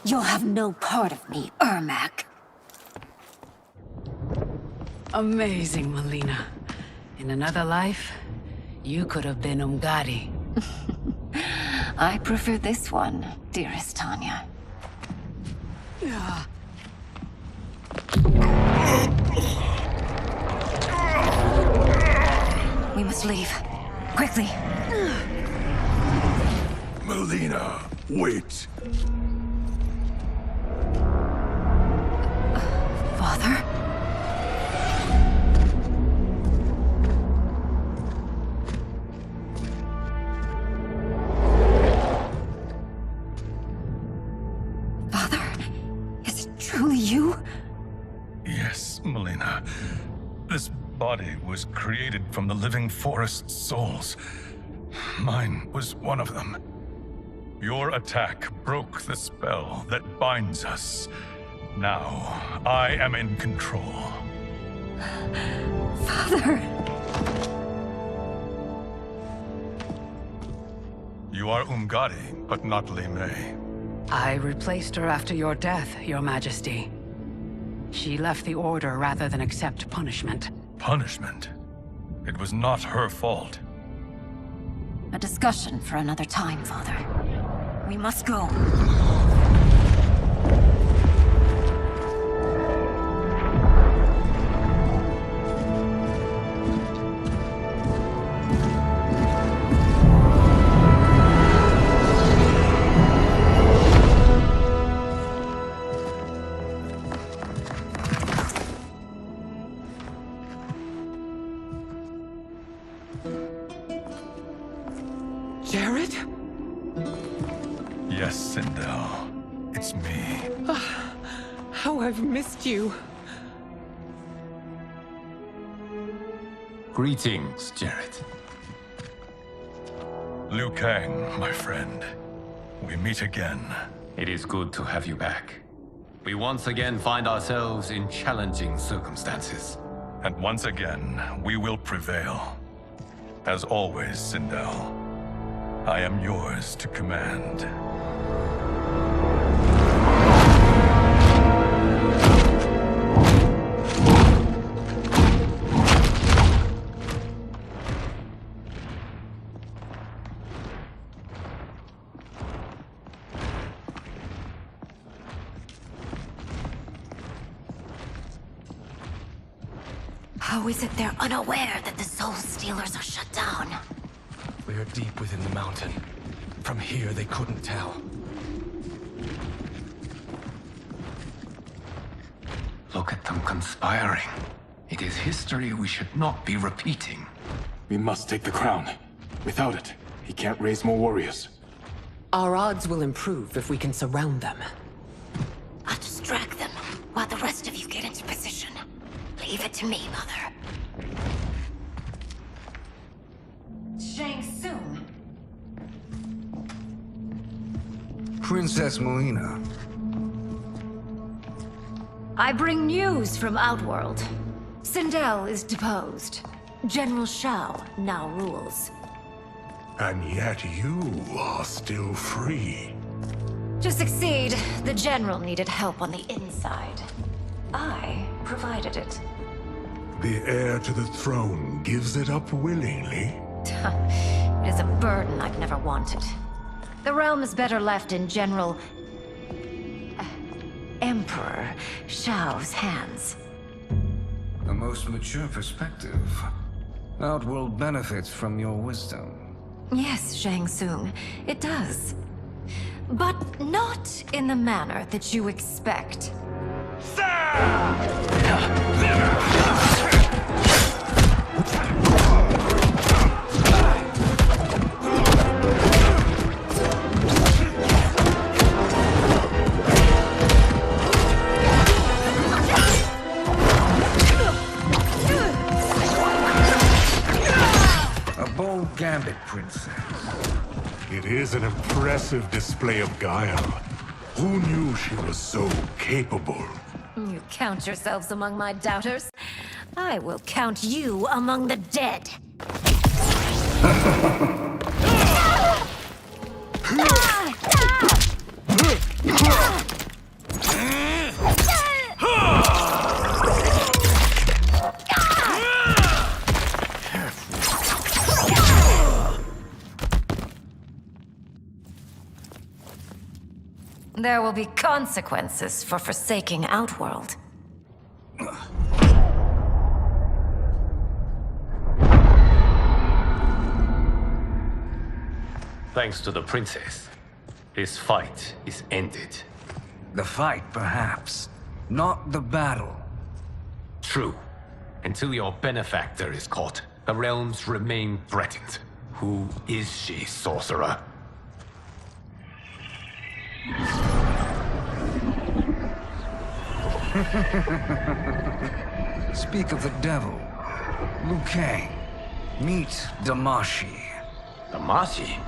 You'll have no part of me, Ermac. Amazing, Melina. In another life, you could have been Umgadi. I prefer this one, dearest Tanya. We must leave. Quickly. Melina, wait. Father? Father? Is it truly you? Yes, Melina. This body was created from the living forest's souls. Mine was one of them. Your attack broke the spell that binds us. Now, I am in control. Father! You are Umgadi, but not Li Mei. I replaced her after your death, Your Majesty. She left the Order rather than accept punishment. Punishment? It was not her fault. A discussion for another time, Father. We must go. Jared? Yes, Sindel. It's me. How I've missed you. Greetings, Jared. Liu Kang, my friend. We meet again. It is good to have you back. We once again find ourselves in challenging circumstances. And once again, we will prevail. As always, Sindel, I am yours to command. How is it they're unaware that the Soul Stealers are shut down? We are deep within the mountain. From here, they couldn't tell. Look at them conspiring. It is history we should not be repeating. We must take the crown. Without it, he can't raise more warriors. Our odds will improve if we can surround them. I'll distract them while the rest of you get into position. Leave it to me, Mother. Shang Tsung. Princess Melina. I bring news from Outworld. Sindel is deposed. General Shao now rules. And yet you are still free. To succeed, the General needed help on the inside. I provided it. The heir to the throne gives it up willingly. It is a burden I've never wanted. The realm is better left in General... Emperor Shao's hands. A most mature perspective. Outworld benefits from your wisdom. Yes, Shang Tsung, it does. But not in the manner that you expect. A bold gambit, princess. It is an impressive display of guile. Who knew she was so capable? You count yourselves among my doubters. I will count you among the dead. There will be consequences for forsaking Outworld. Thanks to the princess, this fight is ended. The fight, perhaps. Not the battle. True. Until your benefactor is caught, the realms remain threatened. Who is she, sorcerer? Speak of the devil. Liu Kang. Meet Damashi. Damashi?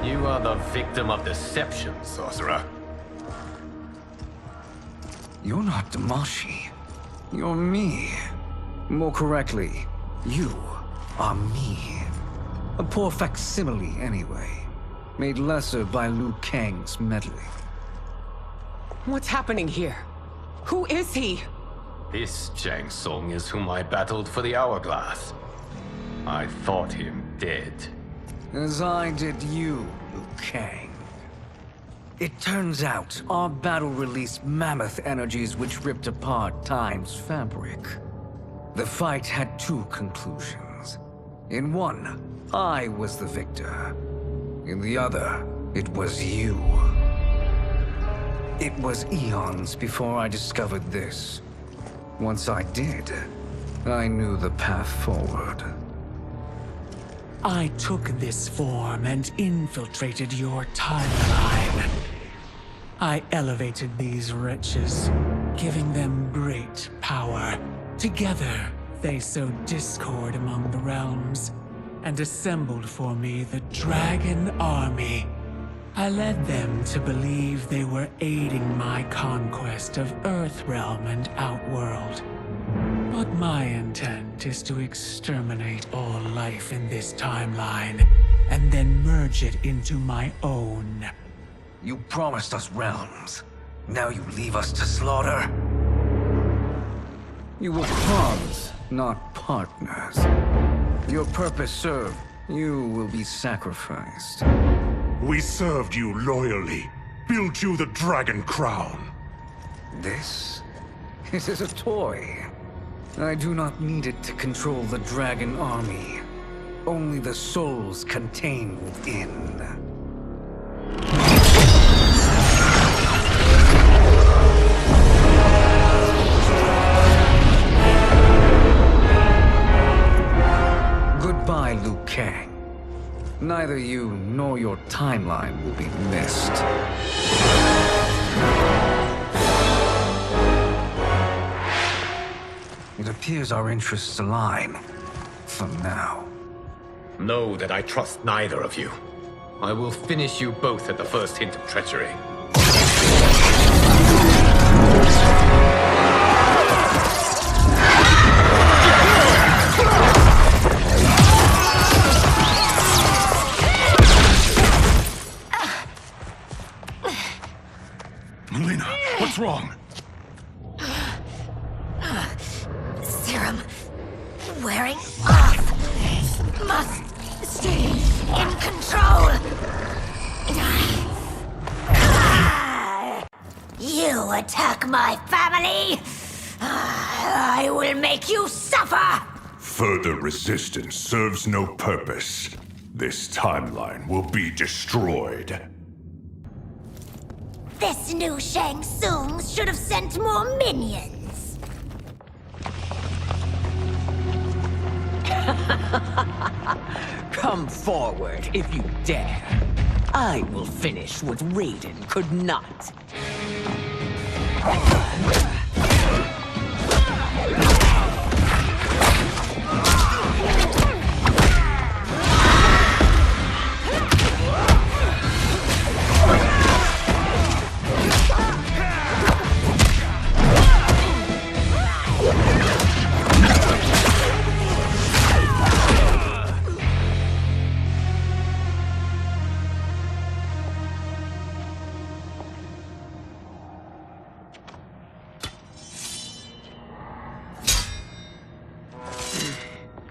You are the victim of deception, sorcerer. You're not Damashi. You're me. More correctly, you are me. A poor facsimile, anyway. Made lesser by Liu Kang's meddling. What's happening here? Who is he? This Shang Tsung is whom I battled for the Hourglass. I thought him dead. As I did you, Liu Kang. It turns out our battle released mammoth energies which ripped apart time's fabric. The fight had two conclusions. In one, I was the victor. In the other, it was you. It was eons before I discovered this. Once I did, I knew the path forward. I took this form and infiltrated your timeline. I elevated these wretches, giving them great power. Together, they sowed discord among the realms, and assembled for me the Dragon Army. I led them to believe they were aiding my conquest of Earthrealm and Outworld. But my intent is to exterminate all life in this timeline, and then merge it into my own. You promised us realms. Now you leave us to slaughter? You were pawns, not partners. Your purpose served. You will be sacrificed. We served you loyally, built you the Dragon Crown. This? It is a toy. I do not need it to control the Dragon Army. Only the souls contained within. Goodbye, Liu Kang. Neither you nor your timeline will be missed. It appears our interests align. For now. Know that I trust neither of you. I will finish you both at the first hint of treachery. Melina, what's wrong? Serum wearing off. Must stay in control. You attack my family. I will make you suffer. Further resistance serves no purpose. This timeline will be destroyed. This new Shang Tsung should have sent more minions. Come forward if you dare. I will finish what Raiden could not.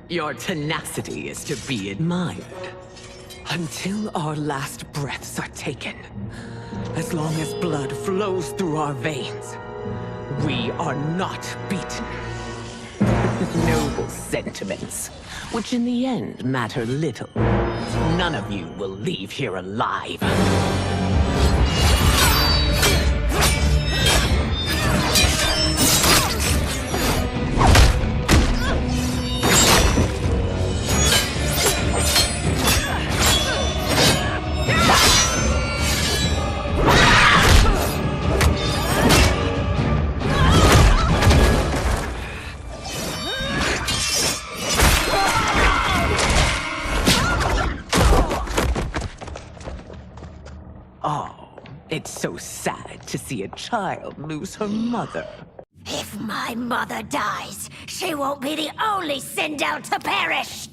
Your tenacity is to be admired. Until our last breaths are taken, as long as blood flows through our veins, we are not beaten. Noble sentiments, which in the end matter little. None of you will leave here alive. It's so sad to see a child lose her mother. If my mother dies, she won't be the only Sindel to perish!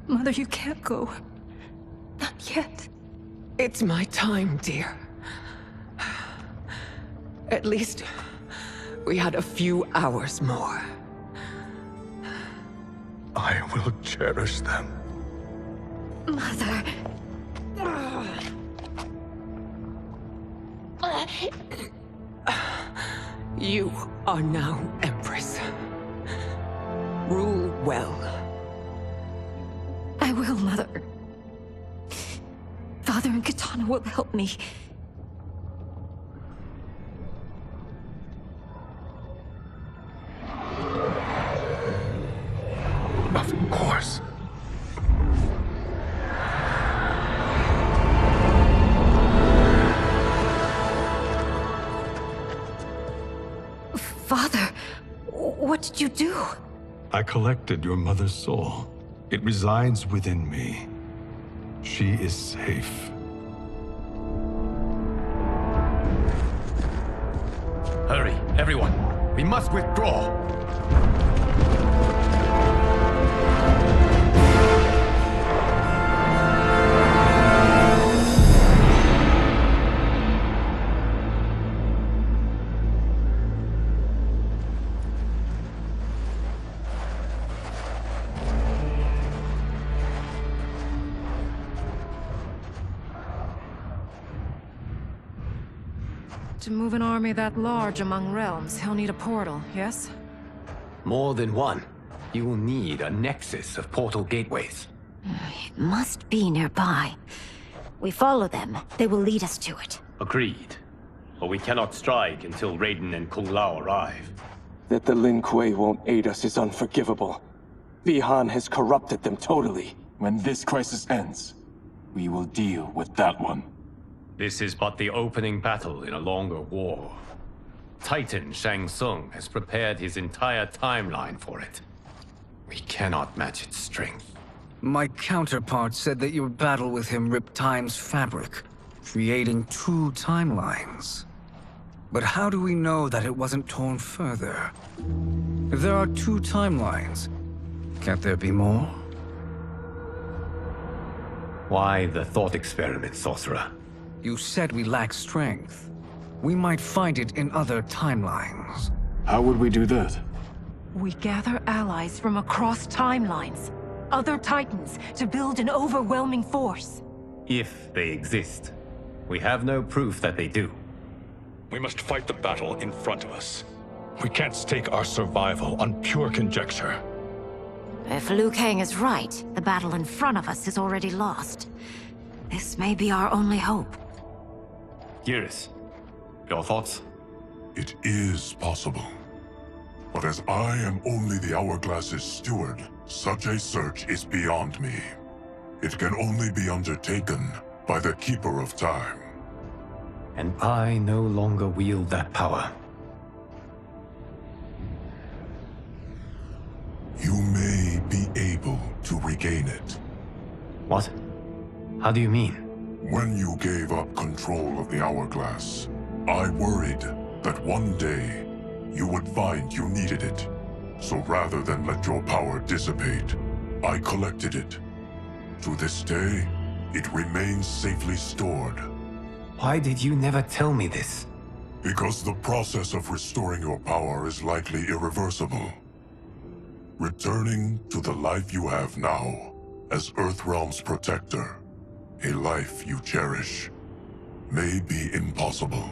Mother, you can't go. Not yet. It's my time, dear. At least, we had a few hours more. I will cherish them. Mother... You are now Empress. Rule well. I will, Mother. Father and Katana will help me. Of course. Father, what did you do? I collected your mother's soul. It resides within me. She is safe. Hurry, everyone. We must withdraw. To move an army that large among realms, he'll need a portal, yes? More than one. You will need a nexus of portal gateways. It must be nearby. We follow them, they will lead us to it. Agreed. But we cannot strike until Raiden and Kung Lao arrive. That the Lin Kuei won't aid us is unforgivable. Bihan has corrupted them totally. When this crisis ends, we will deal with that one. This is but the opening battle in a longer war. Titan Shang Tsung has prepared his entire timeline for it. We cannot match its strength. My counterpart said that your battle with him ripped time's fabric, creating two timelines. But how do we know that it wasn't torn further? If there are two timelines, can't there be more? Why the thought experiment, sorcerer? You said we lack strength. We might find it in other timelines. How would we do that? We gather allies from across timelines, other titans, to build an overwhelming force. If they exist. We have no proof that they do. We must fight the battle in front of us. We can't stake our survival on pure conjecture. If Liu Kang is right, the battle in front of us is already lost. This may be our only hope. Geras, your thoughts? It is possible. But as I am only the Hourglass's steward, such a search is beyond me. It can only be undertaken by the Keeper of Time. And I no longer wield that power. You may be able to regain it. What? How do you mean? When you gave up control of the Hourglass, I worried that one day you would find you needed it. So rather than let your power dissipate, I collected it. To this day, it remains safely stored. Why did you never tell me this? Because the process of restoring your power is likely irreversible. Returning to the life you have now, as Earthrealm's protector, a life you cherish, may be impossible.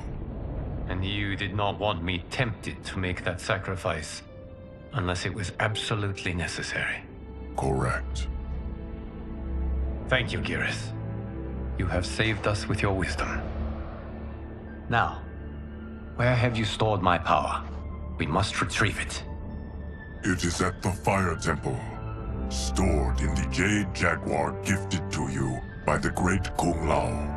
And you did not want me tempted to make that sacrifice, unless it was absolutely necessary. Correct. Thank you, Geras. You have saved us with your wisdom. Now, where have you stored my power? We must retrieve it. It is at the Fire Temple, stored in the Jade Jaguar gifted to you by the great Kung Lao.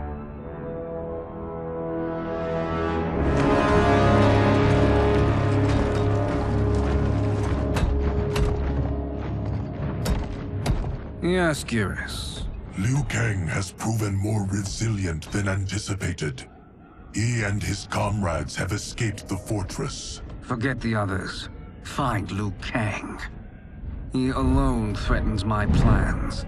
Yes, Geras. Liu Kang has proven more resilient than anticipated. He and his comrades have escaped the fortress. Forget the others. Find Liu Kang. He alone threatens my plans.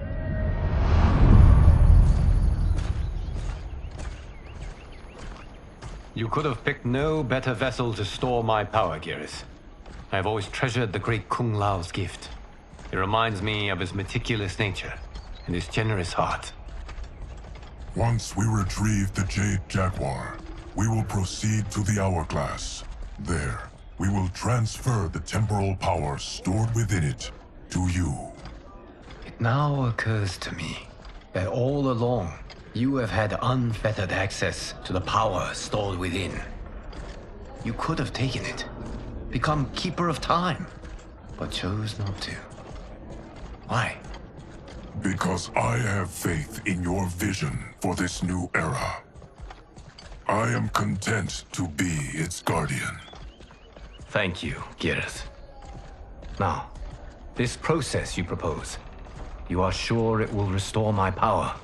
You could have picked no better vessel to store my power, Geras. I have always treasured the great Kung Lao's gift. It reminds me of his meticulous nature and his generous heart. Once we retrieve the Jade Jaguar, we will proceed to the Hourglass. There, we will transfer the temporal power stored within it to you. It now occurs to me that all along, you have had unfettered access to the power stored within. You could have taken it, become Keeper of Time, but chose not to. Why? Because I have faith in your vision for this new era. I am content to be its guardian. Thank you, Geras. Now, this process you propose, you are sure it will restore my power?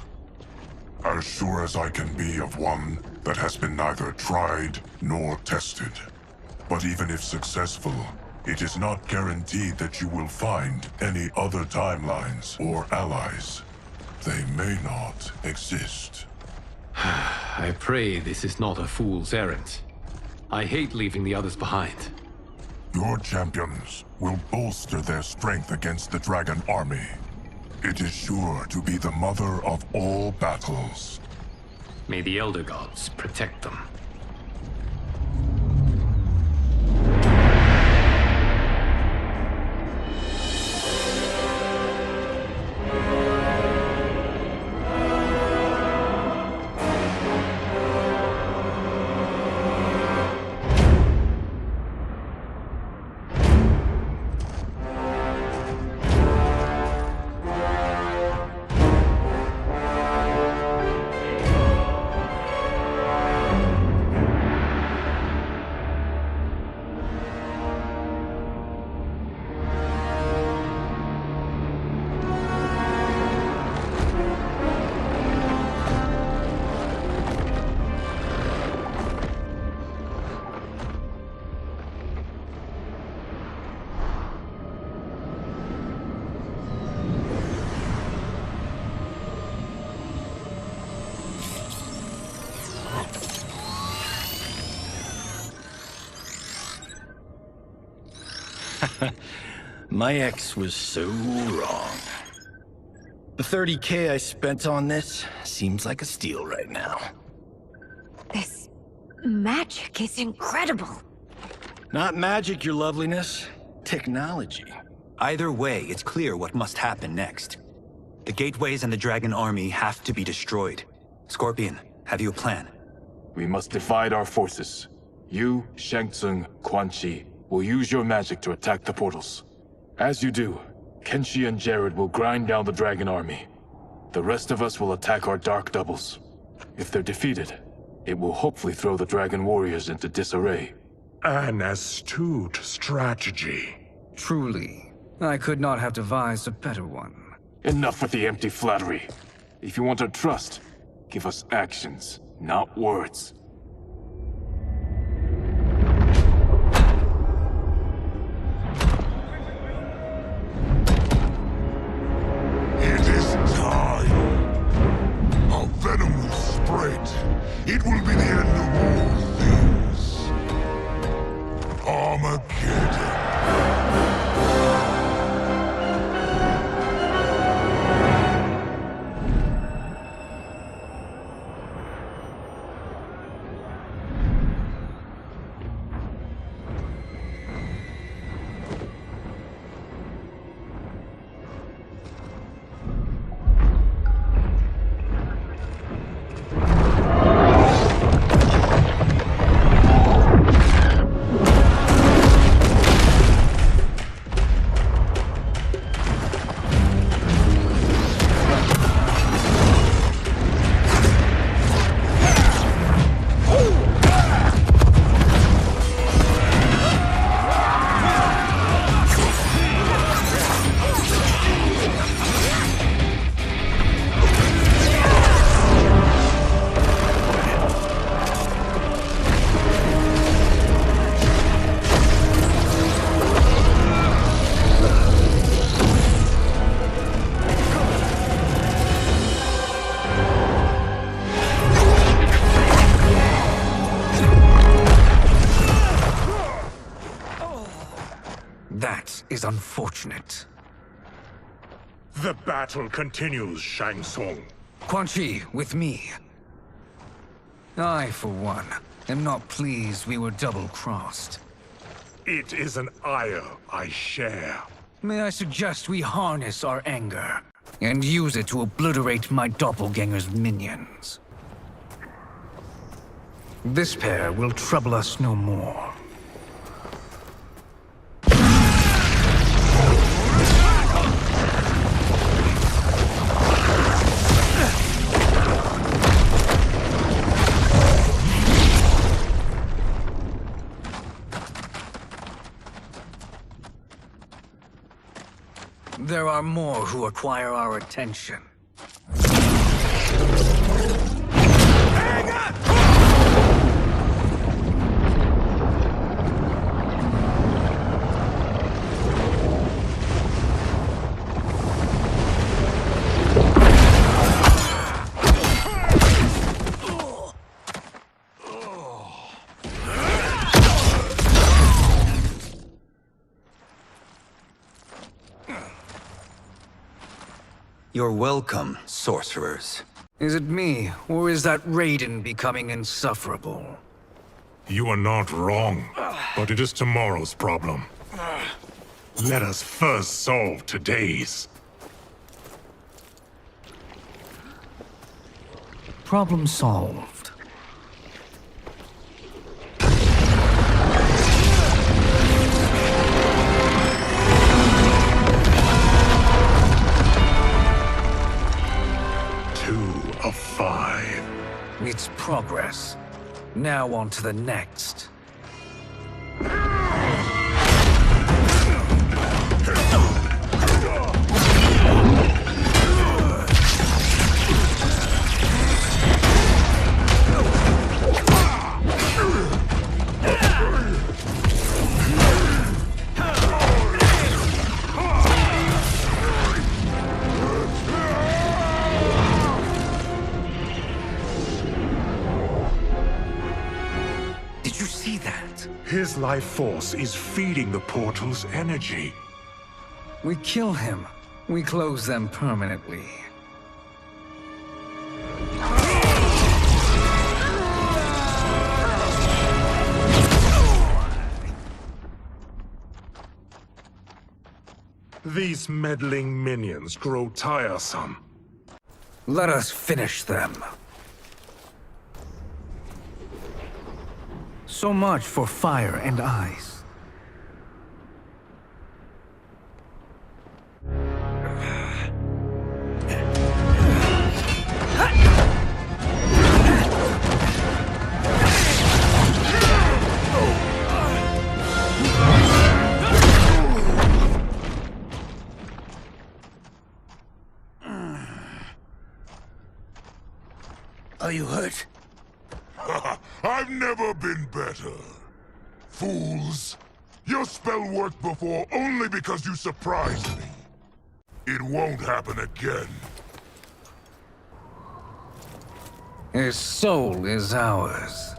As sure as I can be of one that has been neither tried nor tested. But even if successful, it is not guaranteed that you will find any other timelines or allies. They may not exist. I pray this is not a fool's errand. I hate leaving the others behind. Your champions will bolster their strength against the Dragon Army. It is sure to be the mother of all battles. May the Elder Gods protect them. My ex was so wrong. The 30K I spent on this seems like a steal right now. This magic is incredible. Not magic, your loveliness. Technology. Either way, it's clear what must happen next. The gateways and the Dragon Army have to be destroyed. Scorpion, have you a plan? We must divide our forces. You, Shang Tsung, Quan Chi will use your magic to attack the portals. As you do, Kenshi and Jared will grind down the Dragon Army. The rest of us will attack our dark doubles. If they're defeated, it will hopefully throw the Dragon Warriors into disarray. An astute strategy. Truly, I could not have devised a better one. Enough with the empty flattery. If you want our trust, give us actions, not words. It will be the end of all things. Armageddon. That is unfortunate. The battle continues, Shang Tsung. Quan Chi, with me. I, for one, am not pleased we were double-crossed. It is an ire I share. May I suggest we harness our anger and use it to obliterate my doppelganger's minions. This pair will trouble us no more. There are more who acquire our attention. Hang on! You're welcome, sorcerers. Is it me, or is that Raiden becoming insufferable? You are not wrong, but it is tomorrow's problem. Let us first solve today's. Problem solved. Of 5. It's progress. Now on to the next. His life force is feeding the portal's energy. We kill him. We close them permanently. These meddling minions grow tiresome. Let us finish them. So much for fire and ice. Are you hurt? I've never been better. Fools! Your spell worked before only because you surprised me. It won't happen again. His soul is ours.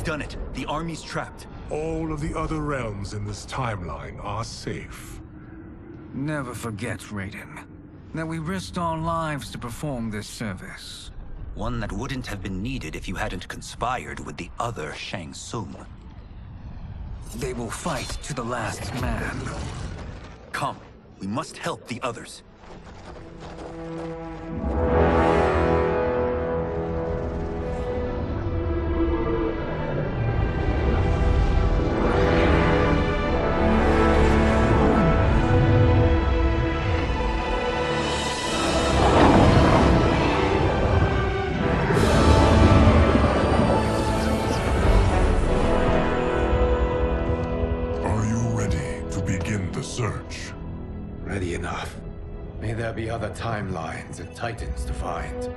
Done it. The army's trapped. All of the other realms in this timeline are safe. Never forget, Raiden, that we risked our lives to perform this service. One that wouldn't have been needed if you hadn't conspired with the other Shang Tsung. They will fight to the last man. Come, we must help the others. Search. Ready enough. May there be other timelines and titans to find.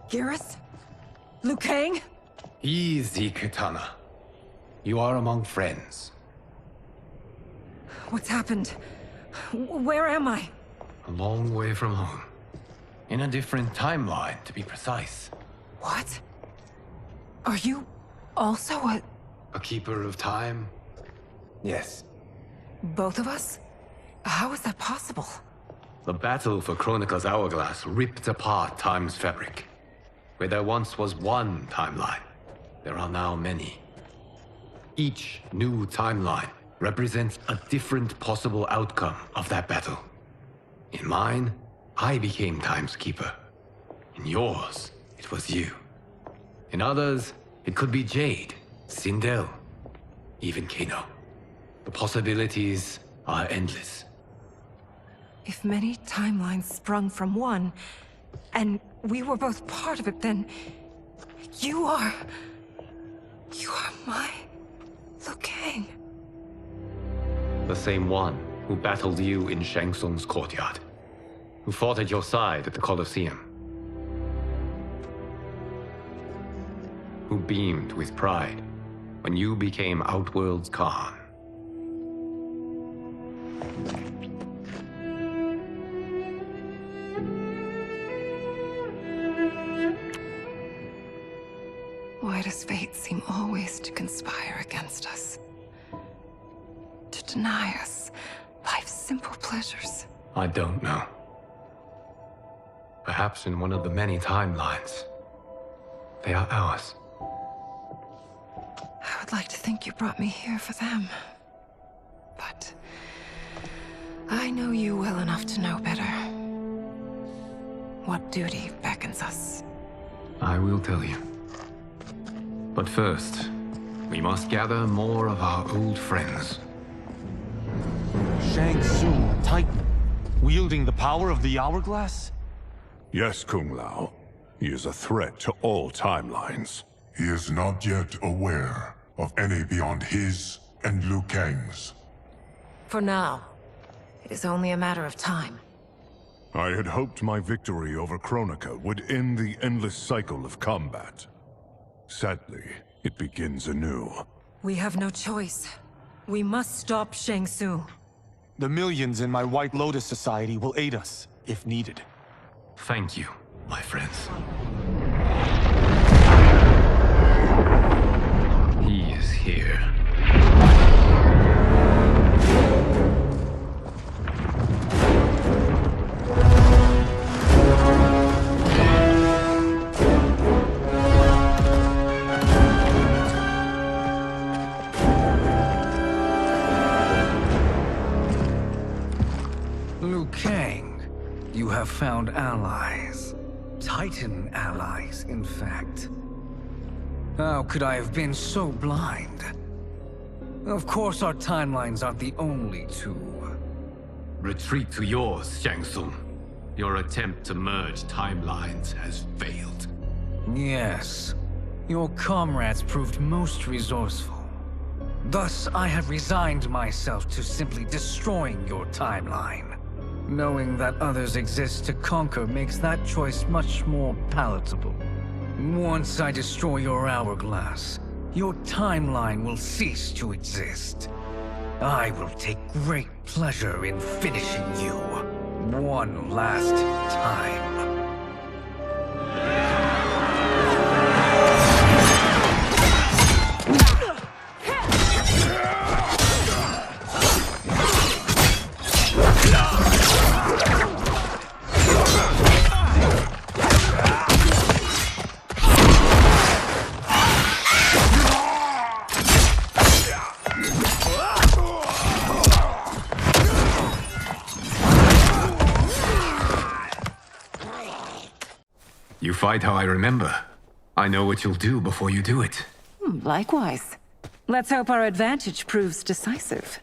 Garrus? Liu Kang? Easy, Kitana. You are among friends. What's happened? Where am I? A long way from home. In a different timeline, to be precise. What? Are you also a keeper of time? Yes. Both of us? How is that possible? The battle for Chronica's hourglass ripped apart time's fabric. Where there once was one timeline, there are now many. Each new timeline represents a different possible outcome of that battle. In mine, I became Time's Keeper. In yours, it was you. In others, it could be Jade, Sindel, even Kano. The possibilities are endless. If many timelines sprung from one, and we were both part of it, then you are my Liu Kang. The same one who battled you in Shang Tsung's courtyard. Who fought at your side at the Colosseum. Who beamed with pride when you became Outworld's Khan. Why does fate seem always to conspire against us? To deny us life's simple pleasures? I don't know. Perhaps in one of the many timelines, they are ours. I would like to think you brought me here for them. But I know you well enough to know better. What duty beckons us? I will tell you. But first, we must gather more of our old friends. Shang Tsung, Titan, wielding the power of the Hourglass? Yes, Kung Lao. He is a threat to all timelines. He is not yet aware of any beyond his and Liu Kang's. For now, it is only a matter of time. I had hoped my victory over Kronika would end the endless cycle of combat. Sadly, it begins anew. We have no choice. We must stop Shang Tsung. The millions in my White Lotus Society will aid us, if needed. Thank you, my friends. He is here. found allies. Titan allies, in fact. How could I have been so blind? Of course, our timelines aren't the only two. Retreat to yours, Shang Tsung. Your attempt to merge timelines has failed. Yes. Your comrades proved most resourceful. Thus, I have resigned myself to simply destroying your timeline. Knowing that others exist to conquer makes that choice much more palatable. Once I destroy your hourglass, your timeline will cease to exist. I will take great pleasure in finishing you one last time. You fight how I remember. I know what you'll do before you do it. Likewise. Let's hope our advantage proves decisive.